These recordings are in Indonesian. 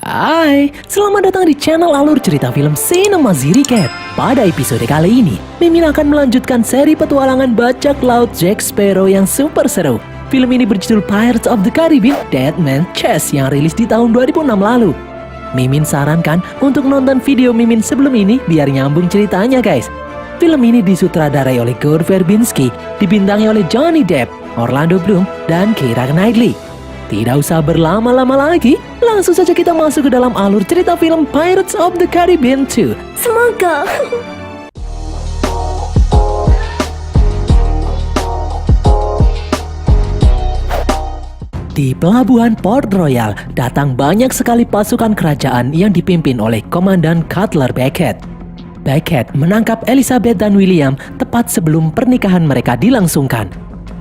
Hai, selamat datang di channel alur cerita film Cinema Recap. Pada episode kali ini, Mimin akan melanjutkan seri petualangan bajak laut Jack Sparrow yang super seru. Film ini berjudul Pirates of the Caribbean: Dead Man's Chest yang rilis di tahun 2006 lalu. Mimin sarankan untuk nonton video Mimin sebelum ini biar nyambung ceritanya guys. Film ini disutradarai oleh Gore Verbinski, dibintangi oleh Johnny Depp, Orlando Bloom, dan Keira Knightley. Tidak usah berlama-lama lagi, langsung saja kita masuk ke dalam alur cerita film Pirates of the Caribbean 2. Semoga. Di pelabuhan Port Royal, datang banyak sekali pasukan kerajaan yang dipimpin oleh Komandan Cutler Beckett. Beckett menangkap Elizabeth dan William tepat sebelum pernikahan mereka dilangsungkan.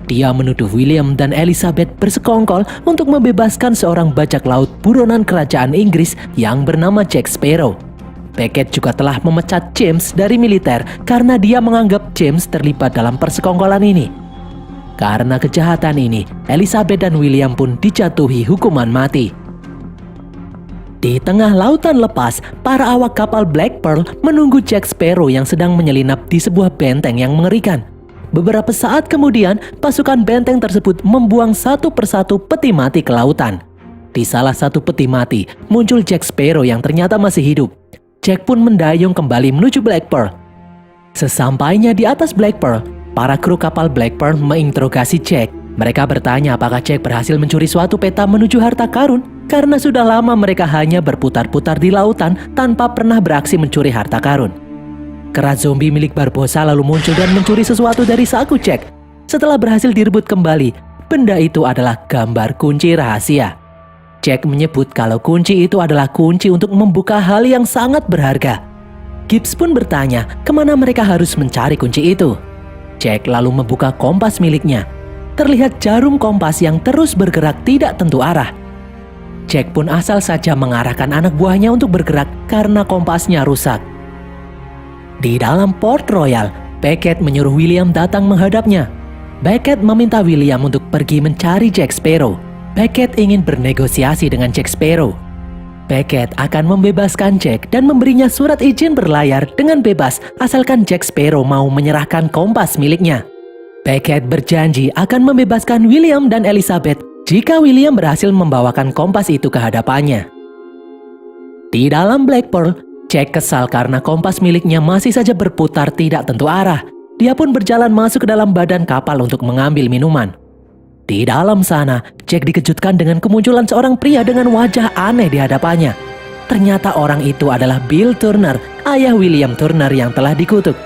Dia menuduh William dan Elizabeth bersekongkol untuk membebaskan seorang bajak laut buronan kerajaan Inggris yang bernama Jack Sparrow. Beckett juga telah memecat James dari militer karena dia menganggap James terlibat dalam persekongkolan ini. Karena kejahatan ini, Elizabeth dan William pun dijatuhi hukuman mati. Di tengah lautan lepas, para awak kapal Black Pearl menunggu Jack Sparrow yang sedang menyelinap di sebuah benteng yang mengerikan. Beberapa saat kemudian, pasukan benteng tersebut membuang satu persatu peti mati ke lautan. Di salah satu peti mati, muncul Jack Sparrow yang ternyata masih hidup. Jack pun mendayung kembali menuju Black Pearl. Sesampainya di atas Black Pearl, para kru kapal Black Pearl menginterogasi Jack. Mereka bertanya apakah Jack berhasil mencuri suatu peta menuju harta karun, karena sudah lama mereka hanya berputar-putar di lautan tanpa pernah beraksi mencuri harta karun. Kera zombie milik Barbossa lalu muncul dan mencuri sesuatu dari saku Jack. Setelah berhasil direbut kembali, benda itu adalah gambar kunci rahasia. Jack menyebut kalau kunci itu adalah kunci untuk membuka hal yang sangat berharga. Gibbs pun bertanya kemana mereka harus mencari kunci itu. Jack lalu membuka kompas miliknya. Terlihat jarum kompas yang terus bergerak tidak tentu arah. Jack pun asal saja mengarahkan anak buahnya untuk bergerak karena kompasnya rusak. Di dalam Port Royal, Beckett menyuruh William datang menghadapnya. Beckett meminta William untuk pergi mencari Jack Sparrow. Beckett ingin bernegosiasi dengan Jack Sparrow. Beckett akan membebaskan Jack dan memberinya surat izin berlayar dengan bebas asalkan Jack Sparrow mau menyerahkan kompas miliknya. Beckett berjanji akan membebaskan William dan Elizabeth jika William berhasil membawakan kompas itu ke hadapannya. Di dalam Black Pearl, Jack kesal karena kompas miliknya masih saja berputar tidak tentu arah. Dia pun berjalan masuk ke dalam badan kapal untuk mengambil minuman. Di dalam sana, Jack dikejutkan dengan kemunculan seorang pria dengan wajah aneh di hadapannya. Ternyata orang itu adalah Bill Turner, ayah William Turner yang telah dikutuk.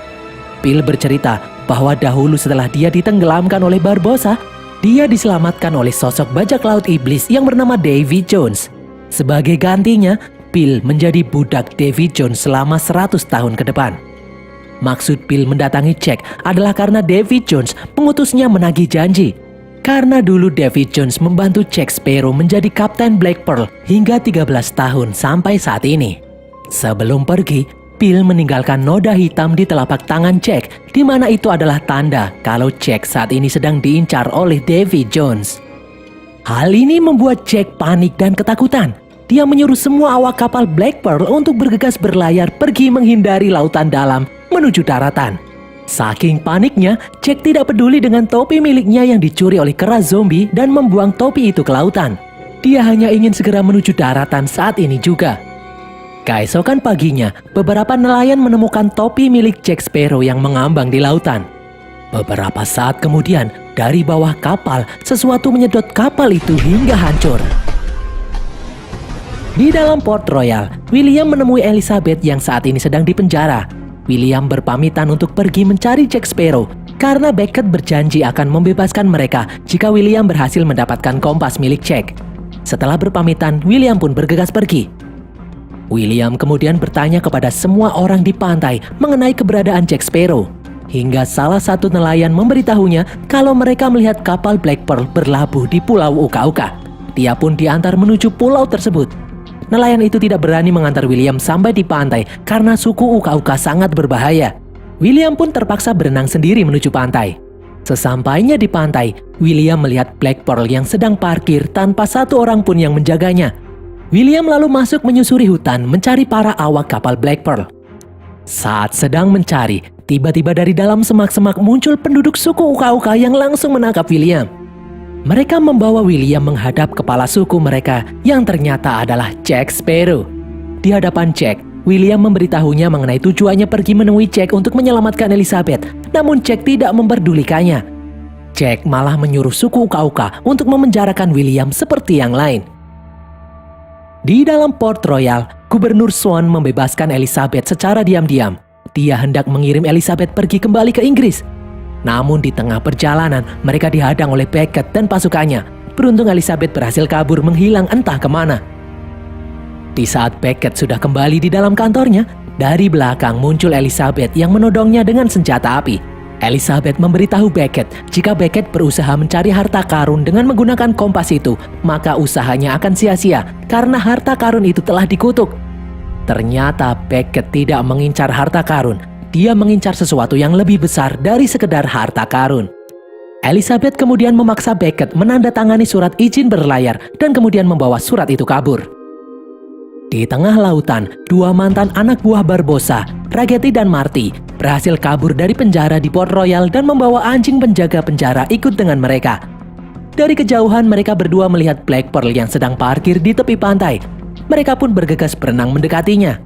Bill bercerita bahwa dahulu setelah dia ditenggelamkan oleh Barbossa, dia diselamatkan oleh sosok bajak laut iblis yang bernama Davy Jones. Sebagai gantinya, Bill menjadi budak Davy Jones selama 100 tahun ke depan. Maksud Bill mendatangi Jack adalah karena Davy Jones mengutusnya menagih janji. Karena dulu Davy Jones membantu Jack Sparrow menjadi Kapten Black Pearl hingga 13 tahun sampai saat ini. Sebelum pergi, Bill meninggalkan noda hitam di telapak tangan Jack, di mana itu adalah tanda kalau Jack saat ini sedang diincar oleh Davy Jones. Hal ini membuat Jack panik dan ketakutan. Dia menyuruh semua awak kapal Black Pearl untuk bergegas berlayar pergi menghindari lautan dalam menuju daratan. Saking paniknya, Jack tidak peduli dengan topi miliknya yang dicuri oleh kera zombie dan membuang topi itu ke lautan. Dia hanya ingin segera menuju daratan saat ini juga. Keesokan paginya, beberapa nelayan menemukan topi milik Jack Sparrow yang mengambang di lautan. Beberapa saat kemudian, dari bawah kapal, sesuatu menyedot kapal itu hingga hancur. Di dalam Port Royal, William menemui Elizabeth yang saat ini sedang dipenjara. William berpamitan untuk pergi mencari Jack Sparrow karena Beckett berjanji akan membebaskan mereka jika William berhasil mendapatkan kompas milik Jack. Setelah berpamitan, William pun bergegas pergi. William kemudian bertanya kepada semua orang di pantai mengenai keberadaan Jack Sparrow. Hingga salah satu nelayan memberitahunya kalau mereka melihat kapal Black Pearl berlabuh di Pulau Uka-Uka. Dia pun diantar menuju pulau tersebut. Nelayan itu tidak berani mengantar William sampai di pantai karena suku Uka-Uka sangat berbahaya. William pun terpaksa berenang sendiri menuju pantai. Sesampainya di pantai, William melihat Black Pearl yang sedang parkir tanpa satu orang pun yang menjaganya. William lalu masuk menyusuri hutan mencari para awak kapal Black Pearl. Saat sedang mencari, tiba-tiba dari dalam semak-semak muncul penduduk suku Uka-Uka yang langsung menangkap William. Mereka membawa William menghadap kepala suku mereka yang ternyata adalah Jack Sparrow. Di hadapan Jack, William memberitahunya mengenai tujuannya pergi menemui Jack untuk menyelamatkan Elizabeth, namun Jack tidak memperdulikannya. Jack malah menyuruh suku Uka-Uka untuk memenjarakan William seperti yang lain. Di dalam Port Royal, Gubernur Swan membebaskan Elizabeth secara diam-diam. Dia hendak mengirim Elizabeth pergi kembali ke Inggris. Namun di tengah perjalanan, mereka dihadang oleh Beckett dan pasukannya. Beruntung Elizabeth berhasil kabur menghilang entah kemana. Di saat Beckett sudah kembali di dalam kantornya, dari belakang muncul Elizabeth yang menodongnya dengan senjata api. Elizabeth memberitahu Beckett jika Beckett berusaha mencari harta karun dengan menggunakan kompas itu, maka usahanya akan sia-sia karena harta karun itu telah dikutuk. Ternyata Beckett tidak mengincar harta karun, dia mengincar sesuatu yang lebih besar dari sekedar harta karun. Elizabeth kemudian memaksa Beckett menandatangani surat izin berlayar dan kemudian membawa surat itu kabur. Di tengah lautan, dua mantan anak buah Barbossa, Ragetti dan Marty, berhasil kabur dari penjara di Port Royal dan membawa anjing penjaga penjara ikut dengan mereka. Dari kejauhan mereka berdua melihat Black Pearl yang sedang parkir di tepi pantai. Mereka pun bergegas berenang mendekatinya.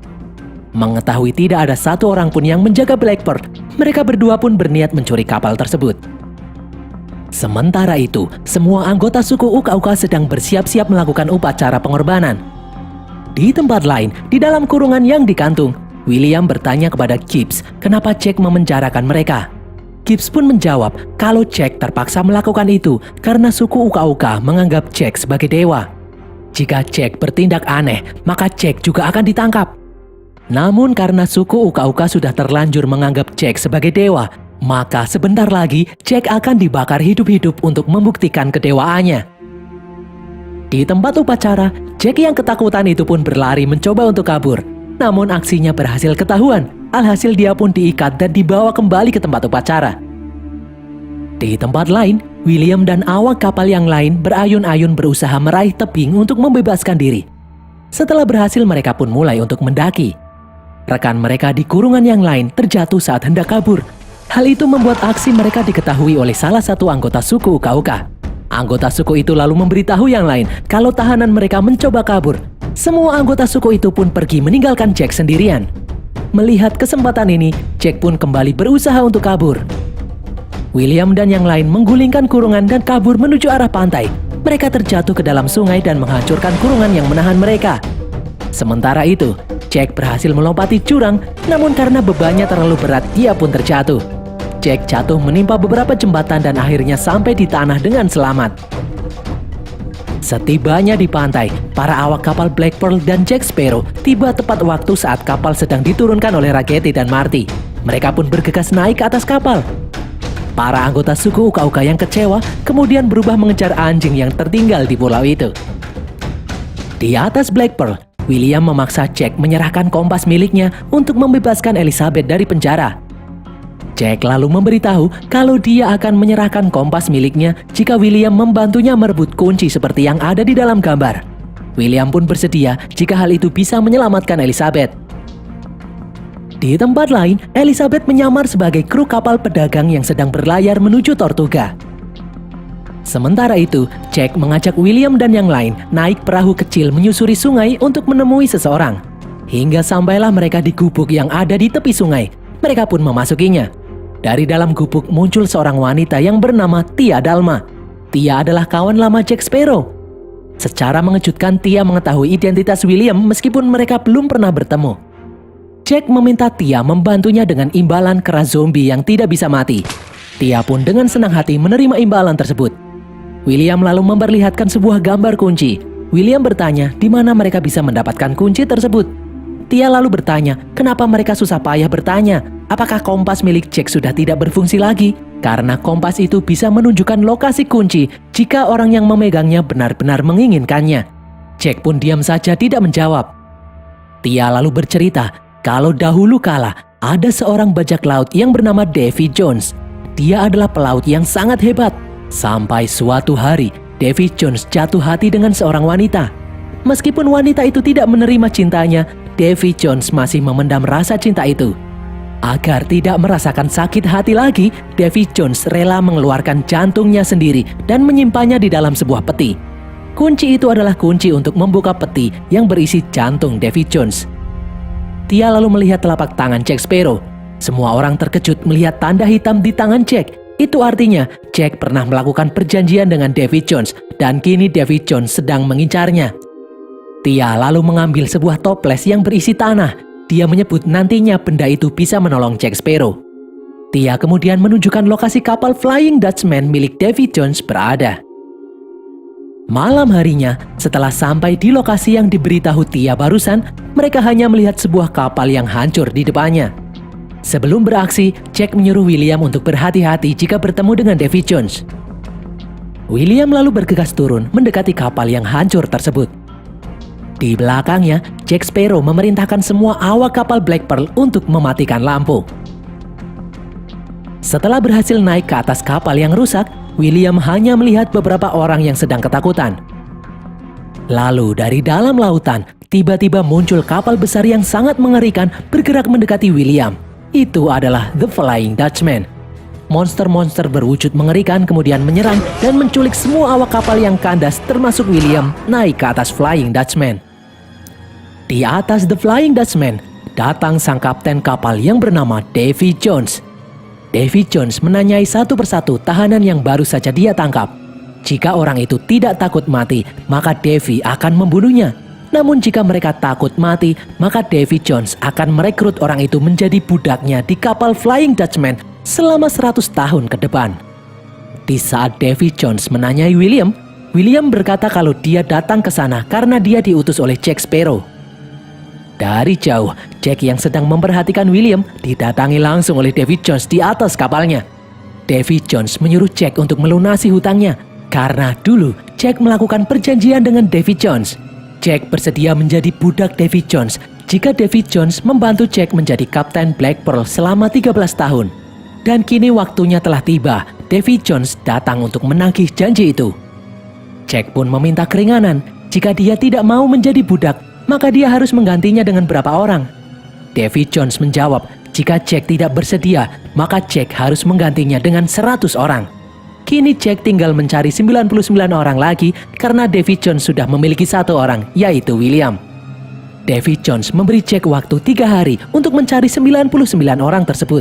Mengetahui tidak ada satu orang pun yang menjaga Black Pearl, mereka berdua pun berniat mencuri kapal tersebut. Sementara itu, semua anggota suku Uka-Uka sedang bersiap-siap melakukan upacara pengorbanan. Di tempat lain, di dalam kurungan yang dikantung, William bertanya kepada Gibbs kenapa Jack memenjarakan mereka. Gibbs pun menjawab kalau Jack terpaksa melakukan itu karena suku Uka-Uka menganggap Jack sebagai dewa. Jika Jack bertindak aneh, maka Jack juga akan ditangkap. Namun karena suku Uka-Uka sudah terlanjur menganggap Jack sebagai dewa, maka sebentar lagi Jack akan dibakar hidup-hidup untuk membuktikan kedewaannya. Di tempat upacara, Jack yang ketakutan itu pun berlari mencoba untuk kabur. Namun aksinya berhasil ketahuan. Alhasil dia pun diikat dan dibawa kembali ke tempat upacara. Di tempat lain, William dan awak kapal yang lain berayun-ayun berusaha meraih tebing untuk membebaskan diri. Setelah berhasil, mereka pun mulai untuk mendaki. Rekan mereka di kurungan yang lain terjatuh saat hendak kabur. Hal itu membuat aksi mereka diketahui oleh salah satu anggota suku Uka-Uka. Anggota suku itu lalu memberitahu yang lain kalau tahanan mereka mencoba kabur. Semua anggota suku itu pun pergi meninggalkan Jack sendirian. Melihat kesempatan ini, Jack pun kembali berusaha untuk kabur. William dan yang lain menggulingkan kurungan dan kabur menuju arah pantai. Mereka terjatuh ke dalam sungai dan menghancurkan kurungan yang menahan mereka. Sementara itu, Jack berhasil melompati jurang, namun karena bebannya terlalu berat, dia pun terjatuh. Jack jatuh menimpa beberapa jembatan dan akhirnya sampai di tanah dengan selamat. Setibanya di pantai, para awak kapal Black Pearl dan Jack Sparrow tiba tepat waktu saat kapal sedang diturunkan oleh Ragetti dan Marty. Mereka pun bergegas naik ke atas kapal. Para anggota suku Uka-Uka yang kecewa kemudian berubah mengejar anjing yang tertinggal di pulau itu. Di atas Black Pearl, William memaksa Jack menyerahkan kompas miliknya untuk membebaskan Elizabeth dari penjara. Jack lalu memberitahu kalau dia akan menyerahkan kompas miliknya jika William membantunya merebut kunci seperti yang ada di dalam gambar. William pun bersedia jika hal itu bisa menyelamatkan Elizabeth. Di tempat lain, Elizabeth menyamar sebagai kru kapal pedagang yang sedang berlayar menuju Tortuga. Sementara itu, Jack mengajak William dan yang lain naik perahu kecil menyusuri sungai untuk menemui seseorang. Hingga sampailah mereka di gubuk yang ada di tepi sungai. Mereka pun memasukinya. Dari dalam gubuk muncul seorang wanita yang bernama Tia Dalma. Tia adalah kawan lama Jack Sparrow. Secara mengejutkan, Tia mengetahui identitas William meskipun mereka belum pernah bertemu. Jack meminta Tia membantunya dengan imbalan kera zombie yang tidak bisa mati. Tia pun dengan senang hati menerima imbalan tersebut. William lalu memperlihatkan sebuah gambar kunci. William bertanya di mana mereka bisa mendapatkan kunci tersebut. Tia lalu bertanya kenapa mereka susah payah bertanya. Apakah kompas milik Jack sudah tidak berfungsi lagi? Karena kompas itu bisa menunjukkan lokasi kunci jika orang yang memegangnya benar-benar menginginkannya. Jack pun diam saja tidak menjawab. Tia lalu bercerita kalau dahulu kala ada seorang bajak laut yang bernama Davy Jones. Dia adalah pelaut yang sangat hebat. Sampai suatu hari, Davy Jones jatuh hati dengan seorang wanita. Meskipun wanita itu tidak menerima cintanya, Davy Jones masih memendam rasa cinta itu. Agar tidak merasakan sakit hati lagi, Davy Jones rela mengeluarkan jantungnya sendiri dan menyimpannya di dalam sebuah peti. Kunci itu adalah kunci untuk membuka peti yang berisi jantung Davy Jones. Tia lalu melihat telapak tangan Jack Sparrow. Semua orang terkejut melihat tanda hitam di tangan Jack. Itu artinya Jack pernah melakukan perjanjian dengan Davy Jones dan kini Davy Jones sedang mengincarnya. Tia lalu mengambil sebuah toples yang berisi tanah. Dia menyebut nantinya benda itu bisa menolong Jack Sparrow. Tia kemudian menunjukkan lokasi kapal Flying Dutchman milik Davy Jones berada. Malam harinya, setelah sampai di lokasi yang diberitahu Tia barusan, mereka hanya melihat sebuah kapal yang hancur di depannya. Sebelum beraksi, Jack menyuruh William untuk berhati-hati jika bertemu dengan Davy Jones. William lalu bergegas turun mendekati kapal yang hancur tersebut. Di belakangnya, Jack Sparrow memerintahkan semua awak kapal Black Pearl untuk mematikan lampu. Setelah berhasil naik ke atas kapal yang rusak, William hanya melihat beberapa orang yang sedang ketakutan. Lalu dari dalam lautan, tiba-tiba muncul kapal besar yang sangat mengerikan bergerak mendekati William. Itu adalah The Flying Dutchman. Monster-monster berwujud mengerikan kemudian menyerang dan menculik semua awak kapal yang kandas termasuk William naik ke atas Flying Dutchman. Di atas The Flying Dutchman, datang sang kapten kapal yang bernama Davy Jones. Davy Jones menanyai satu persatu tahanan yang baru saja dia tangkap. Jika orang itu tidak takut mati, maka Davy akan membunuhnya. Namun jika mereka takut mati, maka Davy Jones akan merekrut orang itu menjadi budaknya di kapal Flying Dutchman selama 100 tahun ke depan. Di saat Davy Jones menanyai William, William berkata kalau dia datang ke sana karena dia diutus oleh Jack Sparrow. Dari jauh, Jack yang sedang memperhatikan William didatangi langsung oleh Davy Jones di atas kapalnya. Davy Jones menyuruh Jack untuk melunasi hutangnya karena dulu Jack melakukan perjanjian dengan Davy Jones. Jack bersedia menjadi budak Davy Jones jika Davy Jones membantu Jack menjadi kapten Black Pearl selama 13 tahun. Dan kini waktunya telah tiba. Davy Jones datang untuk menagih janji itu. Jack pun meminta keringanan. Jika dia tidak mau menjadi budak, maka dia harus menggantinya dengan berapa orang. Davy Jones menjawab, jika Jack tidak bersedia, maka Jack harus menggantinya dengan 100 orang. Kini Jack tinggal mencari 99 orang lagi karena Davy Jones sudah memiliki satu orang, yaitu William. Davy Jones memberi Jack waktu 3 hari untuk mencari 99 orang tersebut.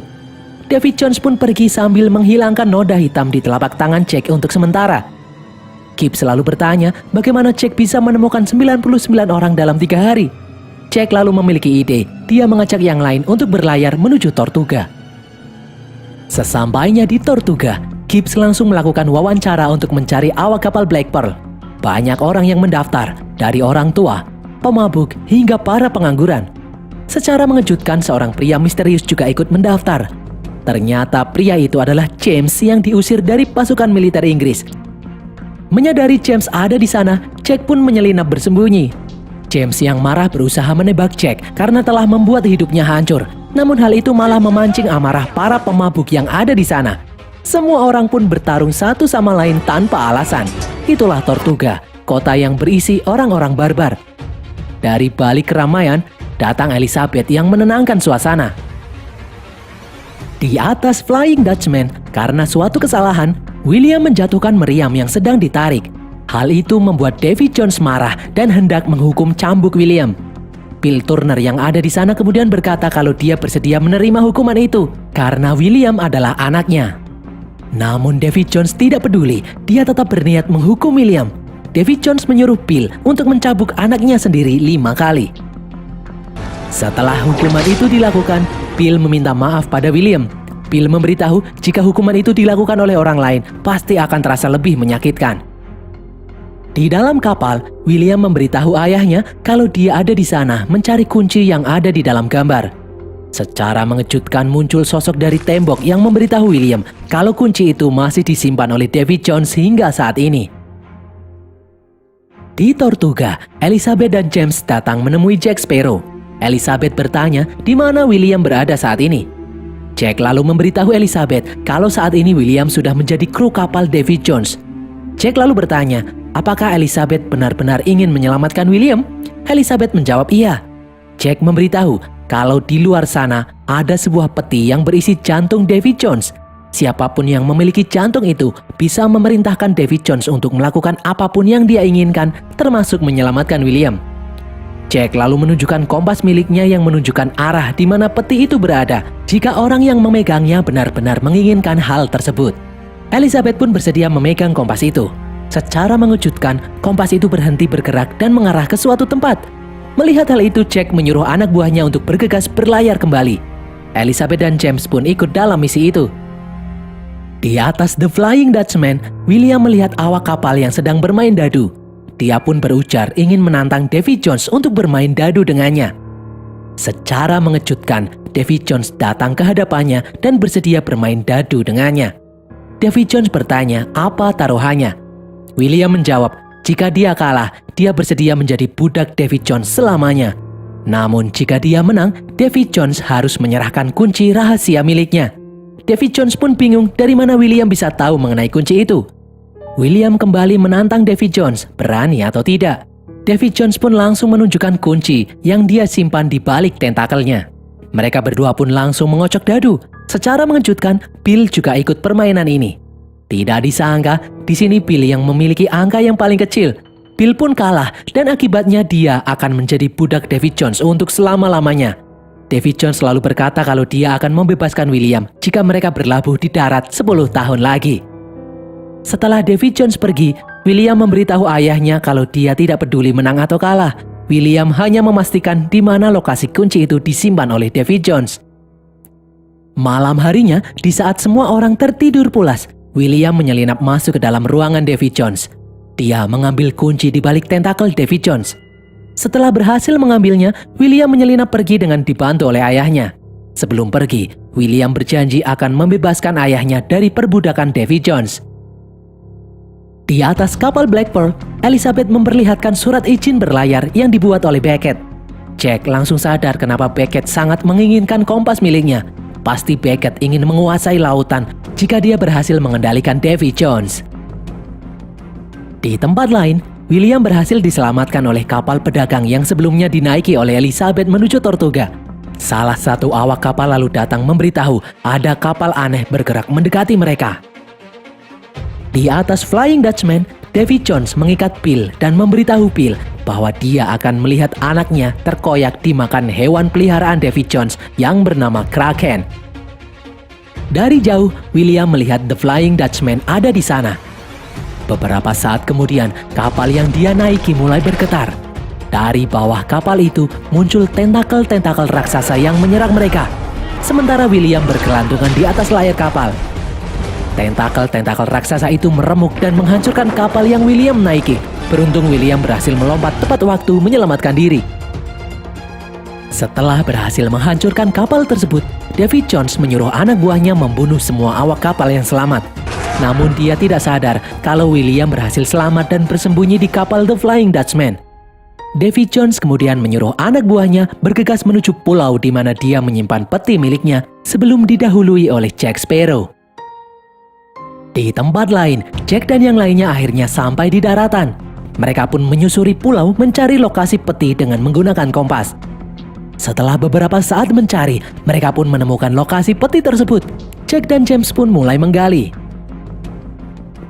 Davy Jones pun pergi sambil menghilangkan noda hitam di telapak tangan Jack untuk sementara. Kip selalu bertanya bagaimana Jack bisa menemukan 99 orang dalam 3 hari. Jack lalu memiliki ide, dia mengajak yang lain untuk berlayar menuju Tortuga. Sesampainya di Tortuga, Gibbs langsung melakukan wawancara untuk mencari awak kapal Black Pearl. Banyak orang yang mendaftar, dari orang tua, pemabuk, hingga para pengangguran. Secara mengejutkan, seorang pria misterius juga ikut mendaftar. Ternyata pria itu adalah James yang diusir dari pasukan militer Inggris. Menyadari James ada di sana, Jack pun menyelinap bersembunyi. James yang marah berusaha menebak Jack karena telah membuat hidupnya hancur. Namun hal itu malah memancing amarah para pemabuk yang ada di sana. Semua orang pun bertarung satu sama lain tanpa alasan. Itulah Tortuga, kota yang berisi orang-orang barbar. Dari balik keramaian, datang Elizabeth yang menenangkan suasana. Di atas Flying Dutchman, karena suatu kesalahan, William menjatuhkan meriam yang sedang ditarik. Hal itu membuat Davy Jones marah dan hendak menghukum cambuk William. Bill Turner yang ada di sana kemudian berkata kalau dia bersedia menerima hukuman itu karena William adalah anaknya. Namun Davy Jones tidak peduli, dia tetap berniat menghukum William. Davy Jones menyuruh Bill untuk mencambuk anaknya sendiri 5 kali. Setelah hukuman itu dilakukan, Bill meminta maaf pada William. Bill memberitahu jika hukuman itu dilakukan oleh orang lain, pasti akan terasa lebih menyakitkan. Di dalam kapal, William memberitahu ayahnya kalau dia ada di sana mencari kunci yang ada di dalam gambar. Secara mengejutkan muncul sosok dari tembok yang memberitahu William kalau kunci itu masih disimpan oleh Davy Jones hingga saat ini. Di Tortuga, Elizabeth dan James datang menemui Jack Sparrow. Elizabeth bertanya di mana William berada saat ini. Jack lalu memberitahu Elizabeth kalau saat ini William sudah menjadi kru kapal Davy Jones. Jack lalu bertanya, apakah Elizabeth benar-benar ingin menyelamatkan William? Elizabeth menjawab iya. Jack memberitahu kalau di luar sana ada sebuah peti yang berisi jantung Davy Jones. Siapapun yang memiliki jantung itu bisa memerintahkan Davy Jones untuk melakukan apapun yang dia inginkan, termasuk menyelamatkan William. Jack lalu menunjukkan kompas miliknya yang menunjukkan arah di mana peti itu berada jika orang yang memegangnya benar-benar menginginkan hal tersebut. Elizabeth pun bersedia memegang kompas itu. Secara mengejutkan, kompas itu berhenti bergerak dan mengarah ke suatu tempat. Melihat hal itu, Jack menyuruh anak buahnya untuk bergegas berlayar kembali. Elizabeth dan James pun ikut dalam misi itu. Di atas The Flying Dutchman, William melihat awak kapal yang sedang bermain dadu. Dia pun berujar ingin menantang Davy Jones untuk bermain dadu dengannya. Secara mengejutkan, Davy Jones datang ke hadapannya dan bersedia bermain dadu dengannya. Davy Jones bertanya apa taruhannya. William menjawab, jika dia kalah, dia bersedia menjadi budak Davy Jones selamanya. Namun jika dia menang, Davy Jones harus menyerahkan kunci rahasia miliknya. Davy Jones pun bingung dari mana William bisa tahu mengenai kunci itu. William kembali menantang Davy Jones, berani atau tidak. Davy Jones pun langsung menunjukkan kunci yang dia simpan di balik tentakelnya. Mereka berdua pun langsung mengocok dadu. Secara mengejutkan, Bill juga ikut permainan ini. Tidak disangka, di sini Bill yang memiliki angka yang paling kecil. Bill pun kalah dan akibatnya dia akan menjadi budak Davy Jones untuk selama-lamanya. Davy Jones selalu berkata kalau dia akan membebaskan William jika mereka berlabuh di darat 10 tahun lagi. Setelah Davy Jones pergi, William memberitahu ayahnya kalau dia tidak peduli menang atau kalah. William hanya memastikan di mana lokasi kunci itu disimpan oleh Davy Jones. Malam harinya, di saat semua orang tertidur pulas, William menyelinap masuk ke dalam ruangan Davy Jones. Dia mengambil kunci di balik tentakel Davy Jones. Setelah berhasil mengambilnya, William menyelinap pergi dengan dibantu oleh ayahnya. Sebelum pergi, William berjanji akan membebaskan ayahnya dari perbudakan Davy Jones. Di atas kapal Black Pearl, Elizabeth memperlihatkan surat izin berlayar yang dibuat oleh Beckett. Jack langsung sadar kenapa Beckett sangat menginginkan kompas miliknya. Pasti Beckett ingin menguasai lautan jika dia berhasil mengendalikan Davy Jones. Di tempat lain, William berhasil diselamatkan oleh kapal pedagang yang sebelumnya dinaiki oleh Elizabeth menuju Tortuga. Salah satu awak kapal lalu datang memberitahu ada kapal aneh bergerak mendekati mereka. Di atas Flying Dutchman, Davy Jones mengikat Bill dan memberitahu Bill bahwa dia akan melihat anaknya terkoyak dimakan hewan peliharaan Davy Jones yang bernama Kraken. Dari jauh, William melihat The Flying Dutchman ada di sana. Beberapa saat kemudian, kapal yang dia naiki mulai bergetar. Dari bawah kapal itu muncul tentakel-tentakel raksasa yang menyerang mereka. Sementara William bergelantungan di atas layar kapal. Tentakel-tentakel raksasa itu meremuk dan menghancurkan kapal yang William naiki. Beruntung William berhasil melompat tepat waktu menyelamatkan diri. Setelah berhasil menghancurkan kapal tersebut, Davy Jones menyuruh anak buahnya membunuh semua awak kapal yang selamat. Namun dia tidak sadar kalau William berhasil selamat dan bersembunyi di kapal The Flying Dutchman. Davy Jones kemudian menyuruh anak buahnya bergegas menuju pulau di mana dia menyimpan peti miliknya sebelum didahului oleh Jack Sparrow. Di tempat lain, Jack dan yang lainnya akhirnya sampai di daratan. Mereka pun menyusuri pulau mencari lokasi peti dengan menggunakan kompas. Setelah beberapa saat mencari, mereka pun menemukan lokasi peti tersebut. Jack dan James pun mulai menggali.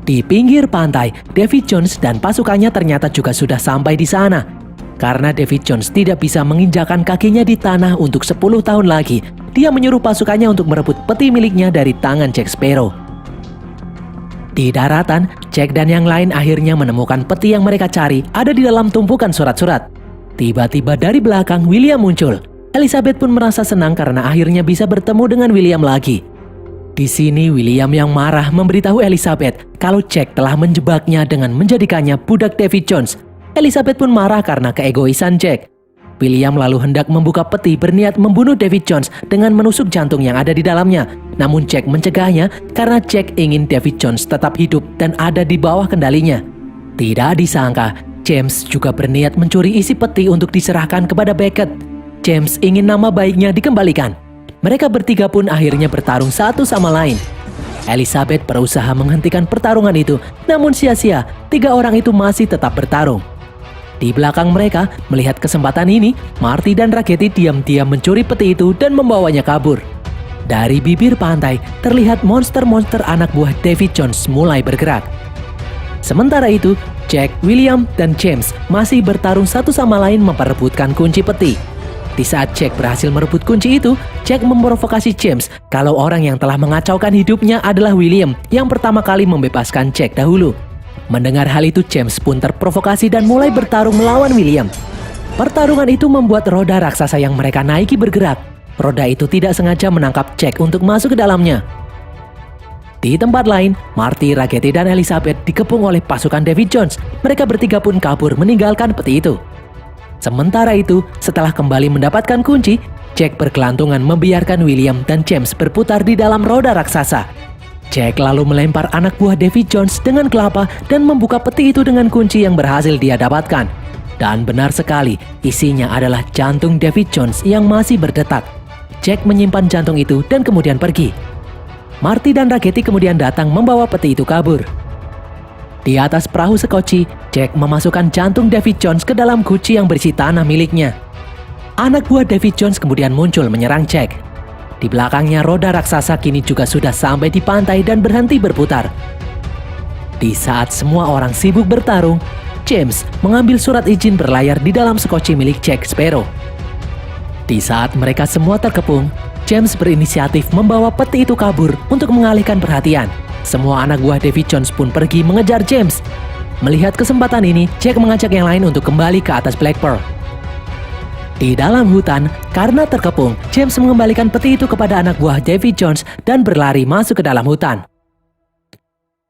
Di pinggir pantai, Davy Jones dan pasukannya ternyata juga sudah sampai di sana. Karena Davy Jones tidak bisa menginjakan kakinya di tanah untuk 10 tahun lagi, dia menyuruh pasukannya untuk merebut peti miliknya dari tangan Jack Sparrow. Di daratan, Jack dan yang lain akhirnya menemukan peti yang mereka cari ada di dalam tumpukan surat-surat. Tiba-tiba dari belakang William muncul. Elizabeth pun merasa senang karena akhirnya bisa bertemu dengan William lagi. Di sini William yang marah memberitahu Elizabeth kalau Jack telah menjebaknya dengan menjadikannya budak Davy Jones. Elizabeth pun marah karena keegoisan Jack. William lalu hendak membuka peti berniat membunuh Davy Jones dengan menusuk jantung yang ada di dalamnya. Namun Jack mencegahnya karena Jack ingin Davy Jones tetap hidup dan ada di bawah kendalinya. Tidak disangka, James juga berniat mencuri isi peti untuk diserahkan kepada Beckett. James ingin nama baiknya dikembalikan. Mereka bertiga pun akhirnya bertarung satu sama lain. Elizabeth berusaha menghentikan pertarungan itu, namun sia-sia, 3 orang itu masih tetap bertarung. Di belakang mereka, melihat kesempatan ini, Marty dan Raggedy diam-diam mencuri peti itu dan membawanya kabur. Dari bibir pantai, terlihat monster-monster anak buah Davy Jones mulai bergerak. Sementara itu, Jack, William, dan James masih bertarung satu sama lain memperebutkan kunci peti. Di saat Jack berhasil merebut kunci itu, Jack memprovokasi James kalau orang yang telah mengacaukan hidupnya adalah William yang pertama kali membebaskan Jack dahulu. Mendengar hal itu, James pun terprovokasi dan mulai bertarung melawan William. Pertarungan itu membuat roda raksasa yang mereka naiki bergerak. Roda itu tidak sengaja menangkap Jack untuk masuk ke dalamnya. Di tempat lain, Marty, Raggedy, dan Elizabeth dikepung oleh pasukan Davy Jones. Mereka bertiga pun kabur meninggalkan peti itu. Sementara itu, setelah kembali mendapatkan kunci, Jack berkelantungan membiarkan William dan James berputar di dalam roda raksasa. Jack lalu melempar anak buah Davy Jones dengan kelapa dan membuka peti itu dengan kunci yang berhasil dia dapatkan. Dan benar sekali, isinya adalah jantung Davy Jones yang masih berdetak. Jack menyimpan jantung itu dan kemudian pergi. Marty dan Raggedy kemudian datang membawa peti itu kabur. Di atas perahu sekoci, Jack memasukkan jantung Davy Jones ke dalam guci yang berisi tanah miliknya. Anak buah Davy Jones kemudian muncul menyerang Jack. Di belakangnya roda raksasa kini juga sudah sampai di pantai dan berhenti berputar. Di saat semua orang sibuk bertarung, James mengambil surat izin berlayar di dalam sekoci milik Jack Sparrow. Di saat mereka semua terkepung, James berinisiatif membawa peti itu kabur untuk mengalihkan perhatian. Semua anak buah Davy Jones pun pergi mengejar James. Melihat kesempatan ini, Jack mengajak yang lain untuk kembali ke atas Black Pearl. Di dalam hutan, karena terkepung, James mengembalikan peti itu kepada anak buah Davy Jones dan berlari masuk ke dalam hutan.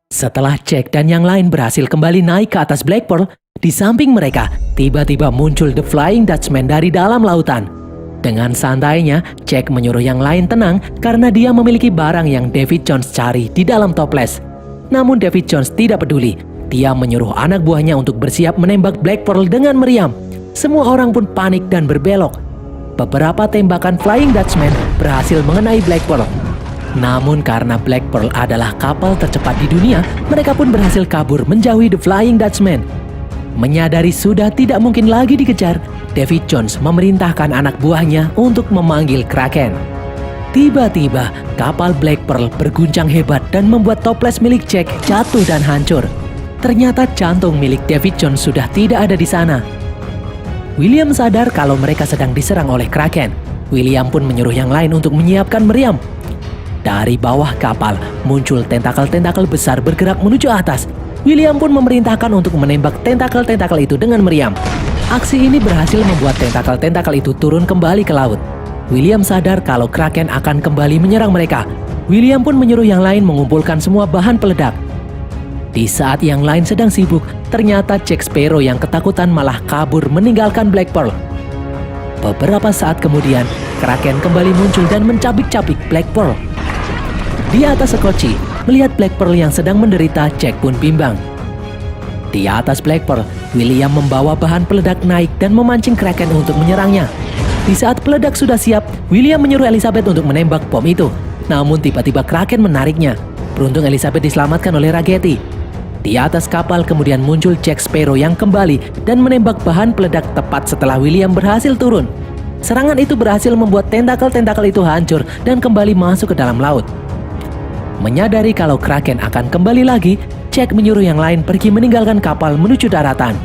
Setelah Jack dan yang lain berhasil kembali naik ke atas Black Pearl, di samping mereka tiba-tiba muncul The Flying Dutchman dari dalam lautan. Dengan santainya, Jack menyuruh yang lain tenang karena dia memiliki barang yang Davy Jones cari di dalam toples. Namun Davy Jones tidak peduli. Dia menyuruh anak buahnya untuk bersiap menembak Black Pearl dengan meriam. Semua orang pun panik dan berbelok. Beberapa tembakan Flying Dutchman berhasil mengenai Black Pearl. Namun karena Black Pearl adalah kapal tercepat di dunia, mereka pun berhasil kabur menjauhi The Flying Dutchman. Menyadari sudah tidak mungkin lagi dikejar, Davy Jones memerintahkan anak buahnya untuk memanggil Kraken. Tiba-tiba, kapal Black Pearl berguncang hebat dan membuat toples milik Jack jatuh dan hancur. Ternyata jantung milik Davy Jones sudah tidak ada di sana. William sadar kalau mereka sedang diserang oleh Kraken. William pun menyuruh yang lain untuk menyiapkan meriam. Dari bawah kapal, muncul tentakel-tentakel besar bergerak menuju atas. William pun memerintahkan untuk menembak tentakel-tentakel itu dengan meriam. Aksi ini berhasil membuat tentakel-tentakel itu turun kembali ke laut. William sadar kalau Kraken akan kembali menyerang mereka. William pun menyuruh yang lain mengumpulkan semua bahan peledak. Di saat yang lain sedang sibuk, ternyata Jack Sparrow yang ketakutan malah kabur meninggalkan Black Pearl. Beberapa saat kemudian, Kraken kembali muncul dan mencabik-cabik Black Pearl. Di atas sekoci, melihat Black Pearl yang sedang menderita, Jack pun bimbang. Di atas Black Pearl, William membawa bahan peledak naik dan memancing Kraken untuk menyerangnya. Di saat peledak sudah siap, William menyuruh Elizabeth untuk menembak bom itu. Namun tiba-tiba Kraken menariknya. Beruntung Elizabeth diselamatkan oleh Raggedy. Di atas kapal kemudian muncul Jack Sparrow yang kembali dan menembak bahan peledak tepat setelah William berhasil turun. Serangan itu berhasil membuat tentakel-tentakel itu hancur dan kembali masuk ke dalam laut. Menyadari kalau Kraken akan kembali lagi, Jack menyuruh yang lain pergi meninggalkan kapal menuju daratan.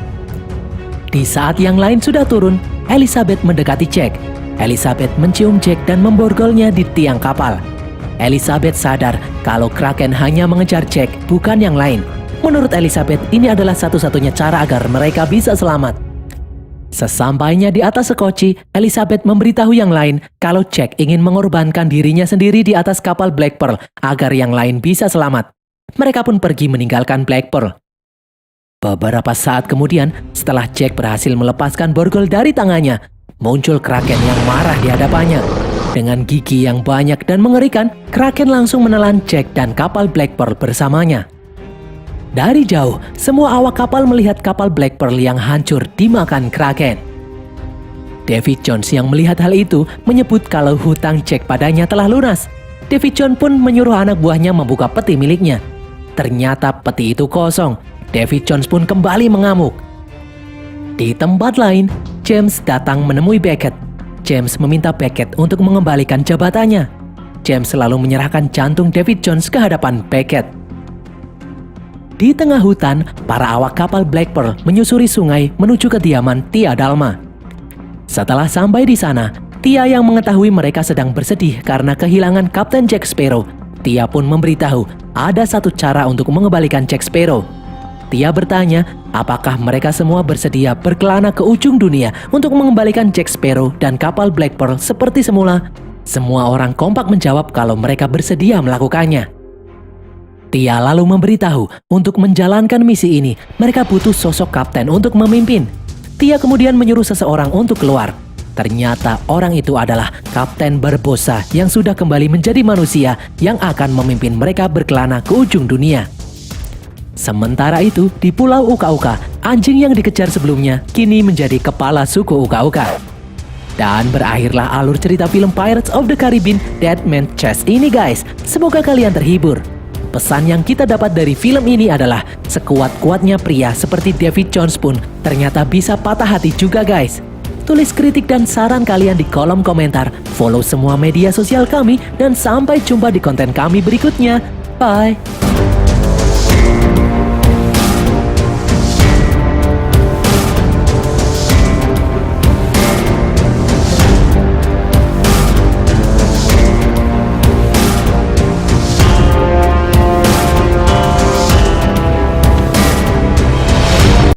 Di saat yang lain sudah turun, Elizabeth mendekati Jack. Elizabeth mencium Jack dan memborgolnya di tiang kapal. Elizabeth sadar kalau Kraken hanya mengejar Jack, bukan yang lain. Menurut Elizabeth, ini adalah satu-satunya cara agar mereka bisa selamat. Sesampainya di atas sekoci, Elizabeth memberitahu yang lain kalau Jack ingin mengorbankan dirinya sendiri di atas kapal Black Pearl agar yang lain bisa selamat. Mereka pun pergi meninggalkan Black Pearl. Beberapa saat kemudian, setelah Jack berhasil melepaskan borgol dari tangannya, muncul Kraken yang marah di hadapannya. Dengan gigi yang banyak dan mengerikan, Kraken langsung menelan Jack dan kapal Black Pearl bersamanya. Dari jauh, semua awak kapal melihat kapal Black Pearl yang hancur dimakan Kraken. Davy Jones yang melihat hal itu menyebut kalau hutang Jack padanya telah lunas. Davy Jones pun menyuruh anak buahnya membuka peti miliknya. Ternyata peti itu kosong. Davy Jones pun kembali mengamuk. Di tempat lain, James datang menemui Beckett. James meminta Beckett untuk mengembalikan jabatannya. James selalu menyerahkan jantung Davy Jones ke hadapan Beckett. Di tengah hutan, para awak kapal Black Pearl menyusuri sungai menuju kediaman Tia Dalma. Setelah sampai di sana, Tia yang mengetahui mereka sedang bersedih karena kehilangan Kapten Jack Sparrow. Tia pun memberitahu ada satu cara untuk mengembalikan Jack Sparrow. Tia bertanya apakah mereka semua bersedia berkelana ke ujung dunia untuk mengembalikan Jack Sparrow dan kapal Black Pearl seperti semula. Semua orang kompak menjawab kalau mereka bersedia melakukannya. Tia lalu memberitahu untuk menjalankan misi ini, mereka butuh sosok kapten untuk memimpin. Tia kemudian menyuruh seseorang untuk keluar. Ternyata orang itu adalah Kapten Barbossa yang sudah kembali menjadi manusia yang akan memimpin mereka berkelana ke ujung dunia. Sementara itu, di Pulau Uka-Uka, anjing yang dikejar sebelumnya kini menjadi kepala suku Uka-Uka. Dan berakhirlah alur cerita film Pirates of the Caribbean Dead Man's Chest ini guys. Semoga kalian terhibur. Pesan yang kita dapat dari film ini adalah sekuat-kuatnya pria seperti Davy Jones pun ternyata bisa patah hati juga guys. Tulis kritik dan saran kalian di kolom komentar. Follow semua media sosial kami dan sampai jumpa di konten kami berikutnya. Bye!